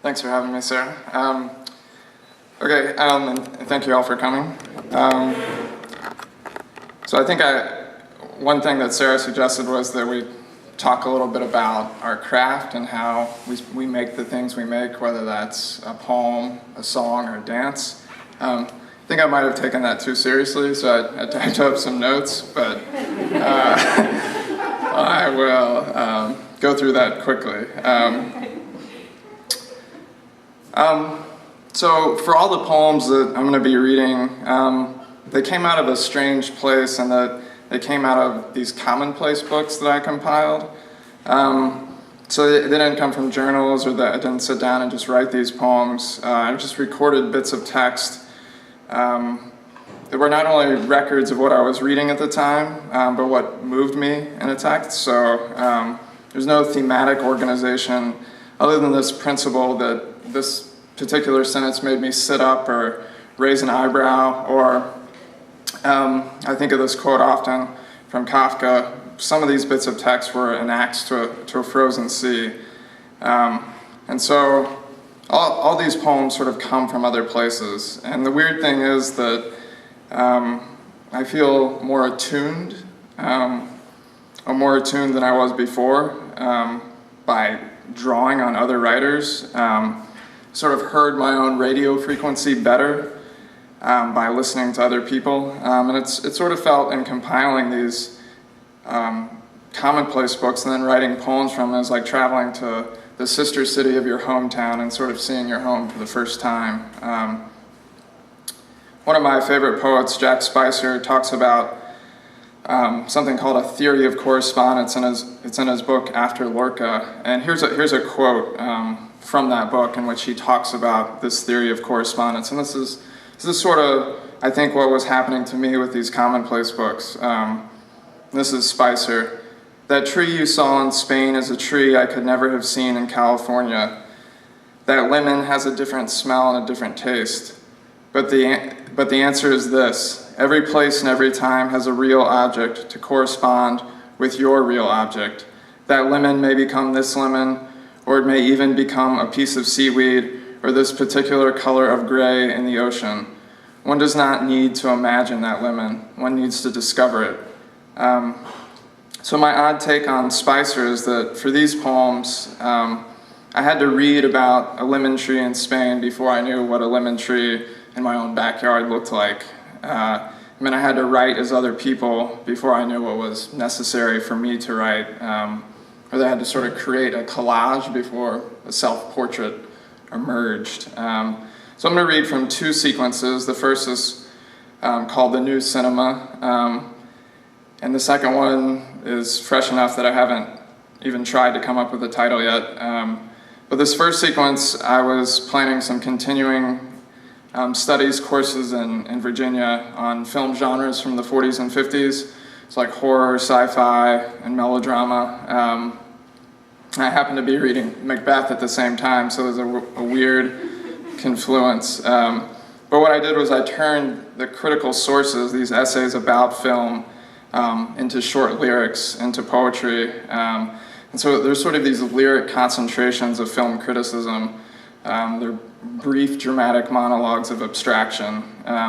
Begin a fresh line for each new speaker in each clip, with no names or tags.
Thanks for having me, Sarah. And thank you all for coming. So I think one thing that Sarah suggested was that we talk a little bit about our craft and how we make the things we make, whether that's a poem, a song, or a dance. I think I might have taken that too seriously, so I typed up some notes, but I will go through that quickly. So for all the poems that I'm going to be reading, they came out of a strange place, and that they came out of these commonplace books that I compiled. So they didn't come from journals, or that I didn't sit down and just write these poems. I just recorded bits of text that were not only records of what I was reading at the time, but what moved me in a text. So there's no thematic organization other than this principle that this particular sentence made me sit up or raise an eyebrow, or I think of this quote often from Kafka: some of these bits of text were an axe to a frozen sea. And so all these poems sort of come from other places. And the weird thing is that I feel more attuned, than I was before, by drawing on other writers. Sort of heard my own radio frequency better by listening to other people. And it sort of felt, in compiling these commonplace books and then writing poems from them, as like traveling to the sister city of your hometown and sort of seeing your home for the first time. One of my favorite poets, Jack Spicer, talks about something called a theory of correspondence, and it's in his book After Lorca. And here's a quote from that book in which he talks about this theory of correspondence. And this is sort of, I think, what was happening to me with these commonplace books. This is Spicer. That tree you saw in Spain is a tree I could never have seen in California. That lemon has a different smell and a different taste. But the answer is this: every place and every time has a real object to correspond with your real object. That lemon may become this lemon, or it may even become a piece of seaweed, or this particular color of gray in the ocean. One does not need to imagine that lemon. One needs to discover it. So my odd take on Spicer is that for these poems, I had to read about a lemon tree in Spain before I knew what a lemon tree in my own backyard looked like. I had to write as other people before I knew what was necessary for me to write. Or they had to sort of create a collage before a self-portrait emerged. So I'm going to read from two sequences. The first is called The New Cinema, and the second one is fresh enough that I haven't even tried to come up with a title yet. But this first sequence, I was planning some continuing studies courses in Virginia on film genres from the 40s and 50s. It's like horror, sci-fi, and melodrama. I happened to be reading Macbeth at the same time, so there's a weird confluence. But what I did was I turned the critical sources, these essays about film, into short lyrics, into poetry. And so there's sort of these lyric concentrations of film criticism. They're brief, dramatic monologues of abstraction.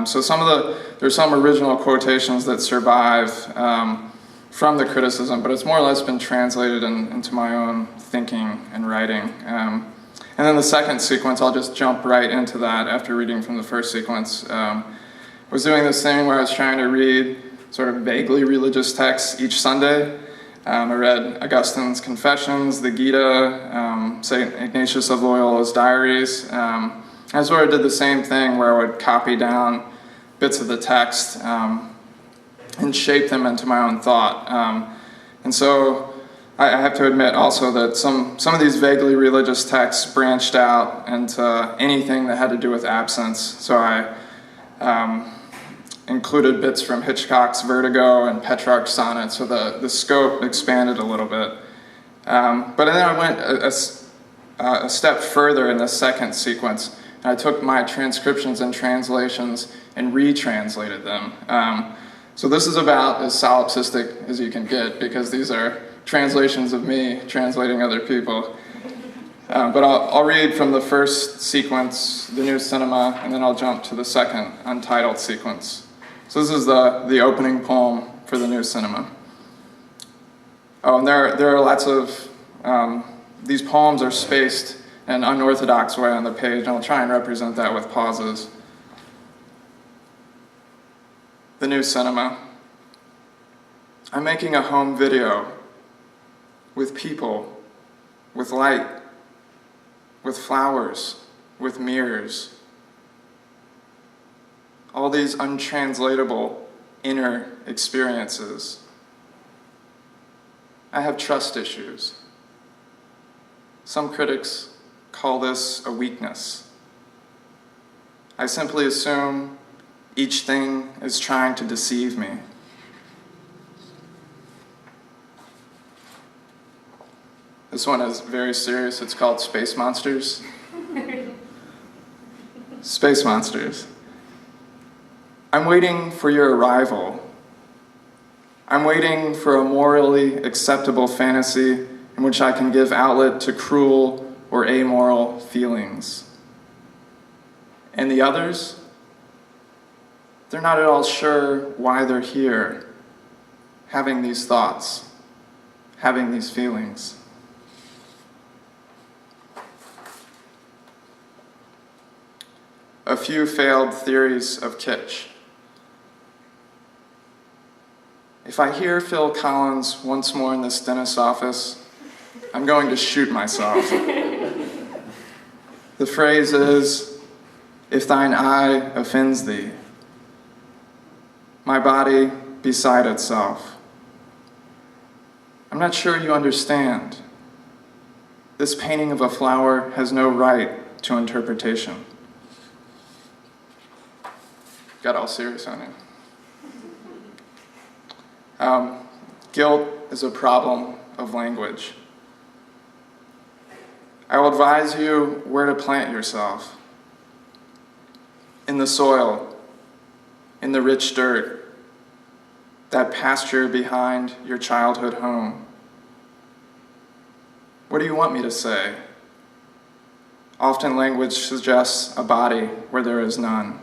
So there's some original quotations that survive from the criticism, but it's more or less been translated into my own thinking and writing. And then the second sequence, I'll just jump right into that after reading from the first sequence. I was doing this thing where I was trying to read sort of vaguely religious texts each Sunday. I read Augustine's Confessions, the Gita, St. Ignatius of Loyola's Diaries. I sort of did the same thing where I would copy down bits of the text and shape them into my own thought. And so I have to admit also that some of these vaguely religious texts branched out into anything that had to do with absence. So I included bits from Hitchcock's Vertigo and Petrarch's Sonnet, so the scope expanded a little bit. But then I went a step further in the second sequence, and I took my transcriptions and translations and retranslated them. So this is about as solipsistic as you can get, because these are translations of me translating other people. But I'll read from the first sequence, the new cinema, and then I'll jump to the second untitled sequence. So this is the opening poem for the new cinema. Oh, and there are lots of, these poems are spaced in an unorthodox way on the page, and I'll try and represent that with pauses. The new cinema. I'm making a home video with people, with light, with flowers, with mirrors. All these untranslatable inner experiences. I have trust issues. Some critics call this a weakness. I simply assume each thing is trying to deceive me. This one is very serious. It's called Space Monsters. Space Monsters. I'm waiting for your arrival. I'm waiting for a morally acceptable fantasy in which I can give outlet to cruel or amoral feelings. And the others? They're not at all sure why they're here, having these thoughts, having these feelings. A few failed theories of kitsch. If I hear Phil Collins once more in this dentist's office, I'm going to shoot myself. The phrase is, if thine eye offends thee, my body beside itself. I'm not sure you understand. This painting of a flower has no right to interpretation. Got all serious on you. Guilt is a problem of language. I will advise you where to plant yourself. In the soil, in the rich dirt, that pasture behind your childhood home. What do you want me to say? Often language suggests a body where there is none.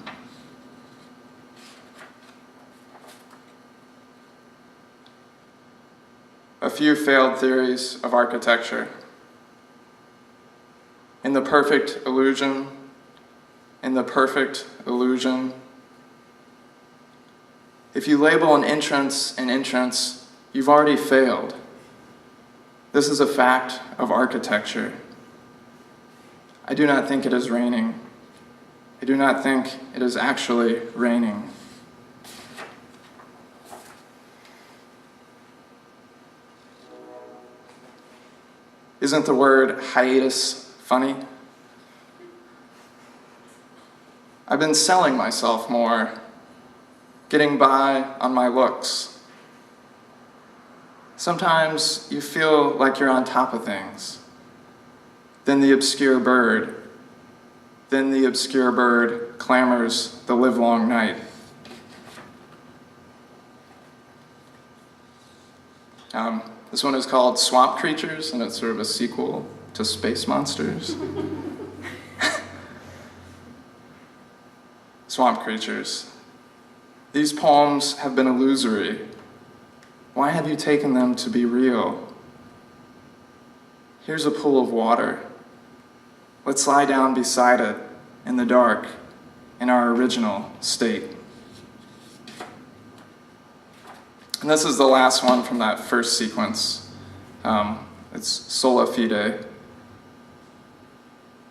A few failed theories of architecture. In the perfect illusion, in the perfect illusion. If you label an entrance, you've already failed. This is a fact of architecture. I do not think it is raining. I do not think it is actually raining. Isn't the word hiatus funny? I've been selling myself more, getting by on my looks. Sometimes you feel like you're on top of things. Then the obscure bird clamors the livelong night. This one is called Swamp Creatures, and it's sort of a sequel to Space Monsters. Swamp Creatures. These poems have been illusory. Why have you taken them to be real? Here's a pool of water. Let's lie down beside it in the dark, in our original state. And this is the last one from that first sequence. It's sola fide.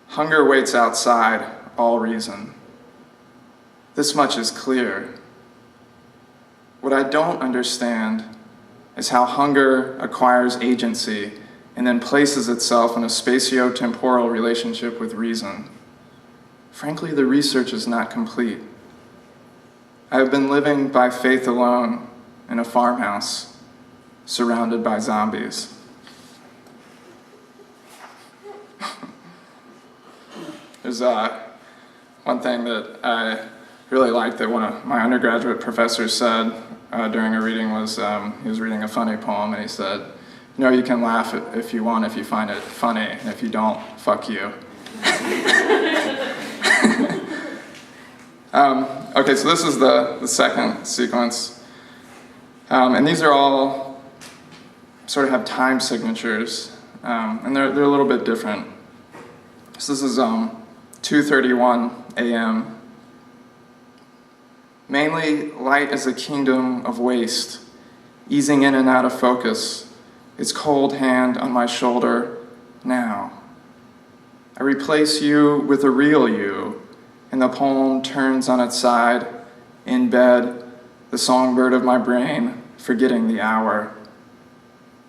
Hunger waits outside all reason. This much is clear. What I don't understand is how hunger acquires agency and then places itself in a spatio-temporal relationship with reason. Frankly, the research is not complete. I have been living by faith alone in a farmhouse, surrounded by zombies. There's one thing that I really liked that one of my undergraduate professors said during a reading was, he was reading a funny poem, and he said, You know, you can laugh if you want, if you find it funny, and if you don't, fuck you. Okay, so this is the second sequence. And these are all sort of have time signatures, and they're a little bit different. So this is 2:31 a.m. Mainly, light is a kingdom of waste, easing in and out of focus, its cold hand on my shoulder now. I replace you with a real you, and the poem turns on its side, in bed, the songbird of my brain, forgetting the hour.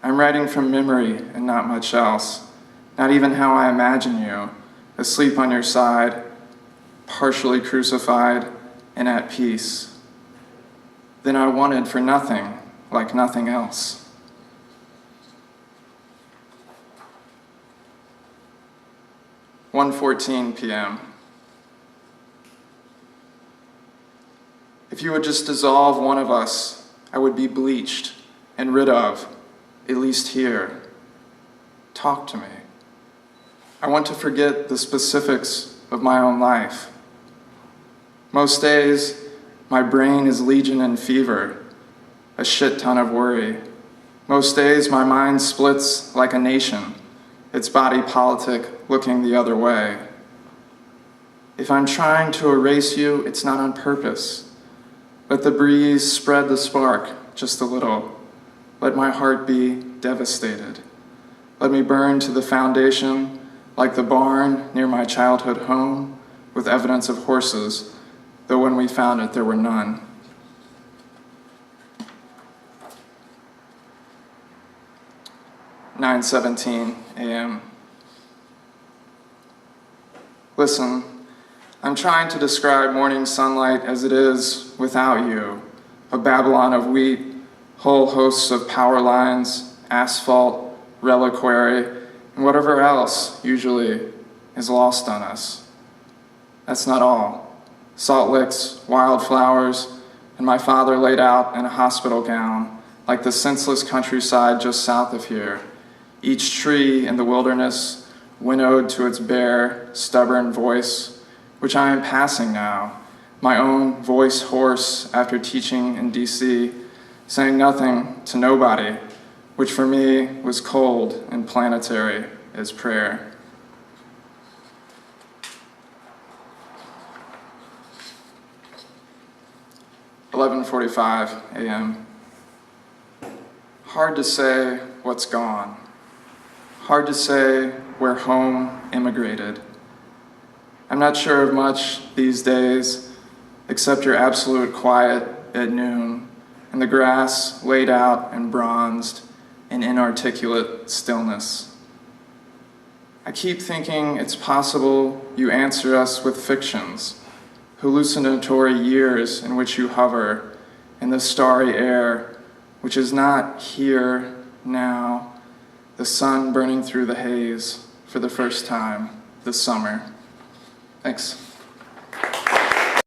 I'm writing from memory and not much else, not even how I imagine you, asleep on your side, partially crucified and at peace. Then I wanted for nothing, like nothing else. "1:14 p.m. If you would just dissolve one of us, I would be bleached and rid of, at least here. Talk to me. I want to forget the specifics of my own life. Most days, my brain is legion and fever, a shit ton of worry. Most days, my mind splits like a nation, its body politic looking the other way. If I'm trying to erase you, it's not on purpose. Let the breeze spread the spark just a little. Let my heart be devastated. Let me burn to the foundation like the barn near my childhood home with evidence of horses, though when we found it there were none. "9:17 a.m. Listen, I'm trying to describe morning sunlight as it is without you, a Babylon of wheat, whole hosts of power lines, asphalt, reliquary, and whatever else usually is lost on us. That's not all. Salt licks, wildflowers, and my father laid out in a hospital gown, like the senseless countryside just south of here, each tree in the wilderness winnowed to its bare, stubborn voice, which I am passing now, my own voice hoarse after teaching in D.C., saying nothing to nobody, which for me was cold and planetary as prayer." "11:45 a.m. Hard to say what's gone. Hard to say where home immigrated. I'm not sure of much these days, except your absolute quiet at noon, and the grass laid out and bronzed in inarticulate stillness. I keep thinking it's possible you answer us with fictions, hallucinatory years in which you hover in the starry air, which is not here now, the sun burning through the haze for the first time this summer. Thanks.